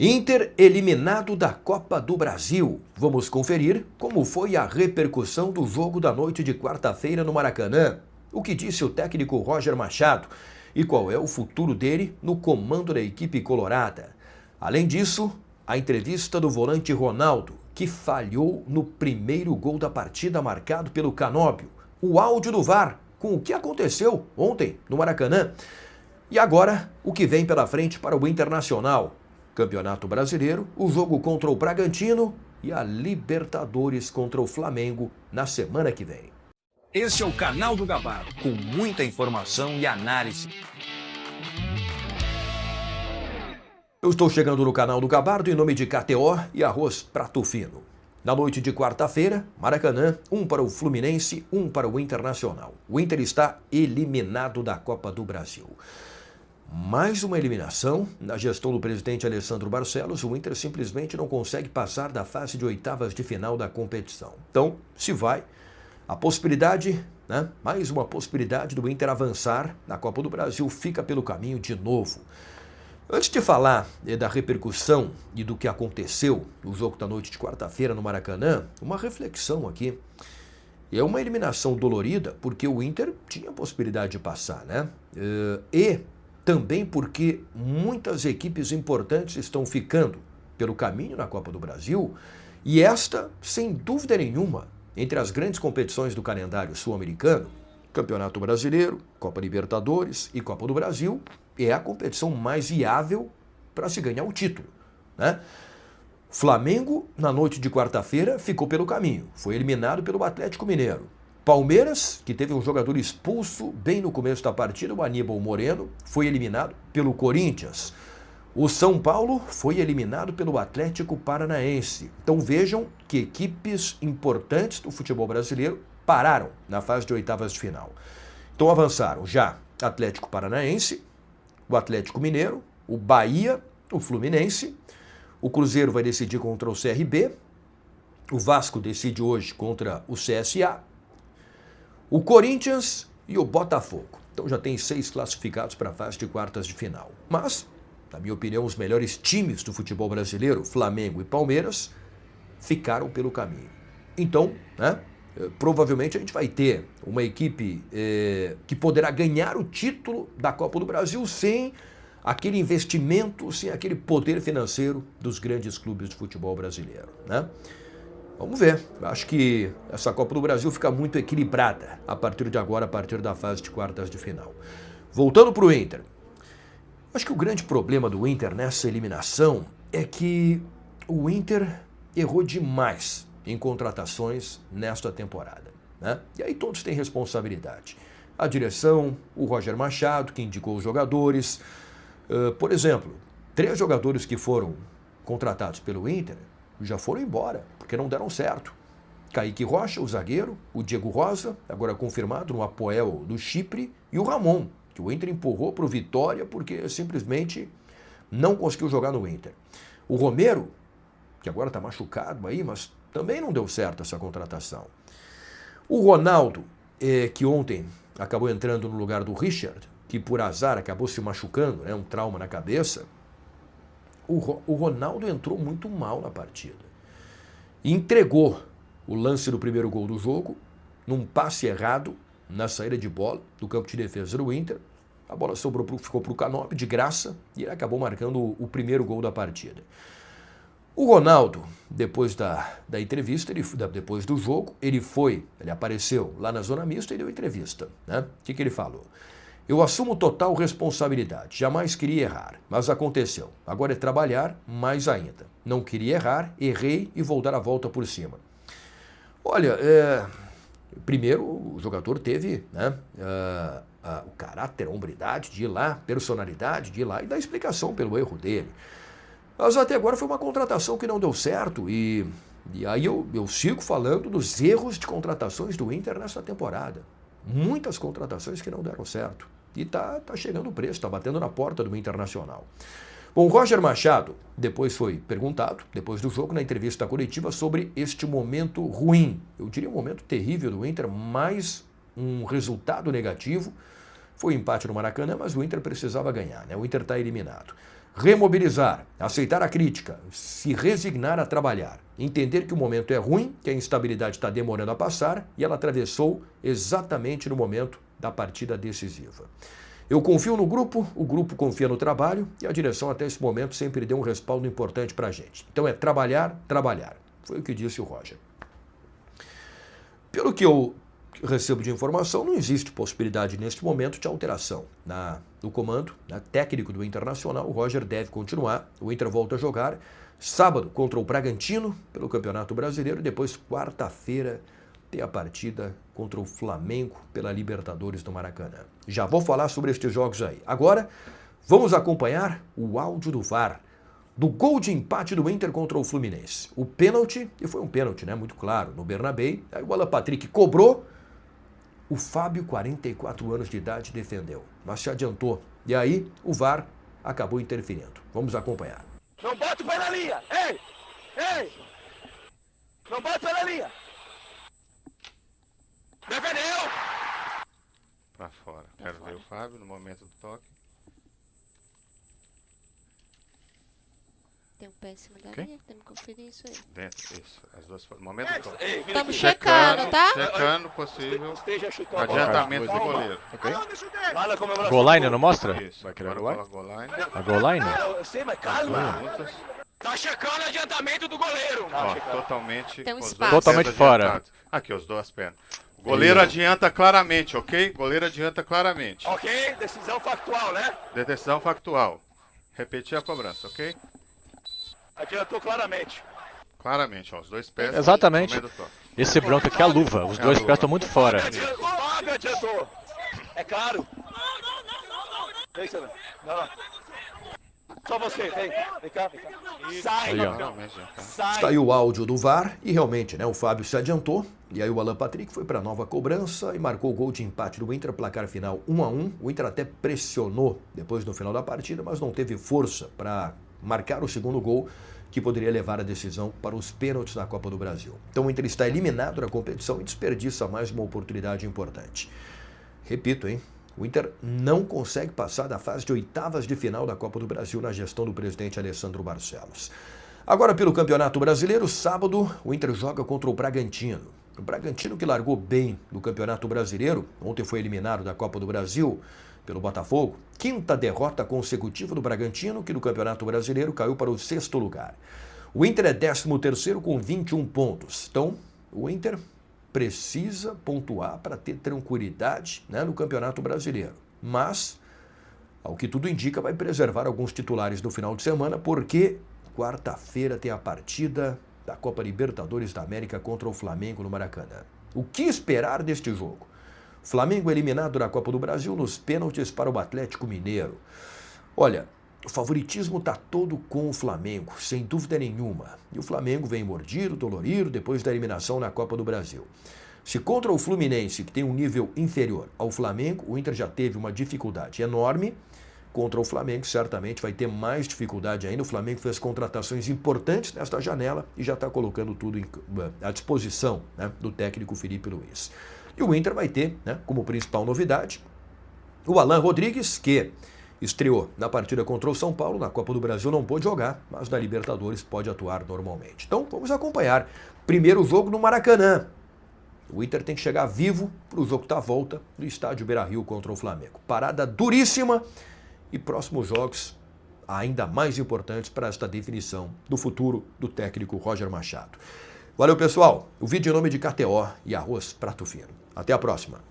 Inter eliminado da Copa do Brasil. Vamos conferir como foi a repercussão do jogo da noite de quarta-feira no Maracanã. O que disse o técnico Roger Machado e qual é o futuro dele no comando da equipe colorada. Além disso, a entrevista do volante Ronaldo, que falhou no primeiro gol da partida marcado pelo Canóbio. O áudio do VAR com o que aconteceu ontem no Maracanã. E agora, o que vem pela frente para o Internacional. Campeonato Brasileiro, o jogo contra o Bragantino e a Libertadores contra o Flamengo na semana que vem. Esse é o canal do Gabardo, com muita informação e análise. Eu estou chegando no canal do Gabardo em nome de KTO e Arroz Prato Fino. Na noite de quarta-feira, Maracanã, 1 para o Fluminense, 1 para o Internacional. O Inter está eliminado da Copa do Brasil. Mais uma eliminação na gestão do presidente Alessandro Barcelos. O Inter simplesmente não consegue passar da fase de oitavas de final da competição. Então, se vai, a possibilidade, mais uma possibilidade do Inter avançar na Copa do Brasil fica pelo caminho de novo. Antes de falar da repercussão e do que aconteceu no jogo da noite de quarta-feira no Maracanã, uma reflexão aqui. É uma eliminação dolorida porque o Inter tinha a possibilidade de passar, E também porque muitas equipes importantes estão ficando pelo caminho na Copa do Brasil e esta, sem dúvida nenhuma, entre as grandes competições do calendário sul-americano, Campeonato Brasileiro, Copa Libertadores e Copa do Brasil, é a competição mais viável para se ganhar o título, Flamengo, na noite de quarta-feira, ficou pelo caminho, foi eliminado pelo Atlético Mineiro. Palmeiras, que teve um jogador expulso bem no começo da partida, o Aníbal Moreno, foi eliminado pelo Corinthians. O São Paulo foi eliminado pelo Atlético Paranaense. Então vejam que equipes importantes do futebol brasileiro pararam na fase de oitavas de final. Então avançaram já Atlético Paranaense, o Atlético Mineiro, o Bahia, o Fluminense, o Cruzeiro vai decidir contra o CRB, o Vasco decide hoje contra o CSA, o Corinthians e o Botafogo. Então já tem 6 classificados para a fase de quartas de final. Mas, na minha opinião, os melhores times do futebol brasileiro, Flamengo e Palmeiras, ficaram pelo caminho. Então, provavelmente a gente vai ter uma equipe que poderá ganhar o título da Copa do Brasil sem aquele investimento, sem aquele poder financeiro dos grandes clubes de futebol brasileiro, Vamos ver. Acho que essa Copa do Brasil fica muito equilibrada a partir de agora, a partir da fase de quartas de final. Voltando para o Inter. Acho que o grande problema do Inter nessa eliminação é que o Inter errou demais em contratações nesta temporada, E aí todos têm responsabilidade. A direção, o Roger Machado, que indicou os jogadores. Por exemplo, 3 jogadores que foram contratados pelo Inter já foram embora, porque não deram certo. Kaique Rocha, o zagueiro, o Diego Rosa, agora confirmado no Apoel do Chipre, e o Ramon, que o Inter empurrou para o Vitória porque simplesmente não conseguiu jogar no Inter. O Romero, que agora está machucado aí, mas também não deu certo essa contratação. O Ronaldo, que ontem acabou entrando no lugar do Richard, que por azar acabou se machucando, um trauma na cabeça. O Ronaldo entrou muito mal na partida. E entregou o lance do primeiro gol do jogo num passe errado na saída de bola do campo de defesa do Inter. A bola ficou para o Canóbio de graça e ele acabou marcando o primeiro gol da partida. O Ronaldo, depois da entrevista, depois do jogo, ele apareceu lá na zona mista e deu entrevista. O que ele falou? Eu assumo total responsabilidade, jamais queria errar, mas aconteceu. Agora é trabalhar mais ainda. Não queria errar, errei e vou dar a volta por cima. Olha, primeiro o jogador teve o caráter, a hombridade de ir lá, personalidade de ir lá e dar explicação pelo erro dele. Mas até agora foi uma contratação que não deu certo e aí eu sigo falando dos erros de contratações do Inter nessa temporada. Muitas contratações que não deram certo. E tá chegando o preço, está batendo na porta do Internacional. Bom, o Roger Machado depois foi perguntado, depois do jogo, na entrevista coletiva, sobre este momento ruim. Eu diria um momento terrível do Inter, mais um resultado negativo. Foi um empate no Maracanã, mas o Inter precisava ganhar, O Inter está eliminado. Remobilizar, aceitar a crítica, se resignar a trabalhar, entender que o momento é ruim, que a instabilidade está demorando a passar e ela atravessou exatamente no momento da partida decisiva. Eu confio no grupo, o grupo confia no trabalho e a direção até esse momento sempre deu um respaldo importante para a gente. Então é trabalhar, trabalhar. Foi o que disse o Roger. Pelo que eu recebo de informação, não existe possibilidade neste momento de alteração no comando técnico do Internacional. O Roger deve continuar, o Inter volta a jogar sábado contra o Bragantino pelo Campeonato Brasileiro e depois quarta-feira tem a partida contra o Flamengo pela Libertadores do Maracanã. Já vou falar sobre estes jogos aí. Agora, vamos acompanhar o áudio do VAR do gol de empate do Inter contra o Fluminense. O pênalti, e foi um pênalti, né, muito claro, no Bernabéu. Aí o Alan Patrick cobrou, o Fábio, 44 anos de idade, defendeu, mas se adiantou. E aí o VAR acabou interferindo. Vamos acompanhar. Não bate o pé na linha! Ei! Ei! Não bate o pé na linha! Defendeu! Pra fora. Quero ver o Fábio no momento do toque. Tem um pé em cima da Quem? linha, temos que conferir isso aí. Dentro, isso. As duas foram. Momento do toque. Ei, vira Estamos aqui. checando, tá? Checando possível. Esteja chutando a bola. Adiantamento do goleiro. Ok. Vai na comemoração. Goal line não mostra? Isso. Vai querer Agora goal line? fala goal line. A goal line? Eu sei, mas calma. Perguntas. Tá checando o adiantamento do goleiro. Ó, totalmente. Tem um com os espaço. dois Totalmente pés fora. adiantados. Aqui, os duas pernas. O goleiro adianta claramente, ok? Goleiro adianta claramente. Ok? Decisão factual, né? Decisão factual. Repetir a cobrança, ok? Adiantou claramente. Claramente, ó, os dois pés. Exatamente. no momento do toque. Esse branco aqui é a luva. Os dois pés estão muito fora. O Fábio adiantou. É claro. Vem, Sandro. Não. Só você, vem. Vem cá, vem cá. Sai, Aí, ó. Realmente, já. sai. Está aí o áudio do VAR e realmente, né, o Fábio se adiantou e aí o Alan Patrick foi para a nova cobrança e marcou o gol de empate do Inter, placar final 1-1. O Inter até pressionou depois no final da partida, mas não teve força para marcar o segundo gol que poderia levar a decisão para os pênaltis na Copa do Brasil. Então o Inter está eliminado da competição e desperdiça mais uma oportunidade importante. Repito, hein? O Inter não consegue passar da fase de oitavas de final da Copa do Brasil na gestão do presidente Alessandro Barcelos. Agora, pelo Campeonato Brasileiro, sábado, o Inter joga contra o Bragantino. O Bragantino que largou bem no Campeonato Brasileiro, ontem foi eliminado da Copa do Brasil pelo Botafogo. Quinta derrota consecutiva do Bragantino, que no Campeonato Brasileiro caiu para o 6º lugar. O Inter é 13º com 21 pontos. Então, o Inter precisa pontuar para ter tranquilidade, né, no Campeonato Brasileiro. Mas, ao que tudo indica, vai preservar alguns titulares no final de semana, porque quarta-feira tem a partida da Copa Libertadores da América contra o Flamengo no Maracanã. O que esperar deste jogo? Flamengo eliminado da Copa do Brasil nos pênaltis para o Atlético Mineiro. Olha, o favoritismo está todo com o Flamengo, sem dúvida nenhuma. E o Flamengo vem mordido, dolorido, depois da eliminação na Copa do Brasil. Se contra o Fluminense, que tem um nível inferior ao Flamengo, o Inter já teve uma dificuldade enorme. Contra o Flamengo, certamente vai ter mais dificuldade ainda. O Flamengo fez contratações importantes nesta janela e já está colocando tudo à disposição, né, do técnico Felipe Luiz. E o Inter vai ter, né, como principal novidade, o Alan Rodrigues, que estreou na partida contra o São Paulo, na Copa do Brasil não pôde jogar, mas na Libertadores pode atuar normalmente. Então vamos acompanhar. Primeiro jogo no Maracanã. O Inter tem que chegar vivo para o jogo da volta no estádio Beira-Rio contra o Flamengo. Parada duríssima e próximos jogos ainda mais importantes para esta definição do futuro do técnico Roger Machado. Valeu, pessoal. O vídeo em nome de KTO e Arroz Prato Fino. Até a próxima.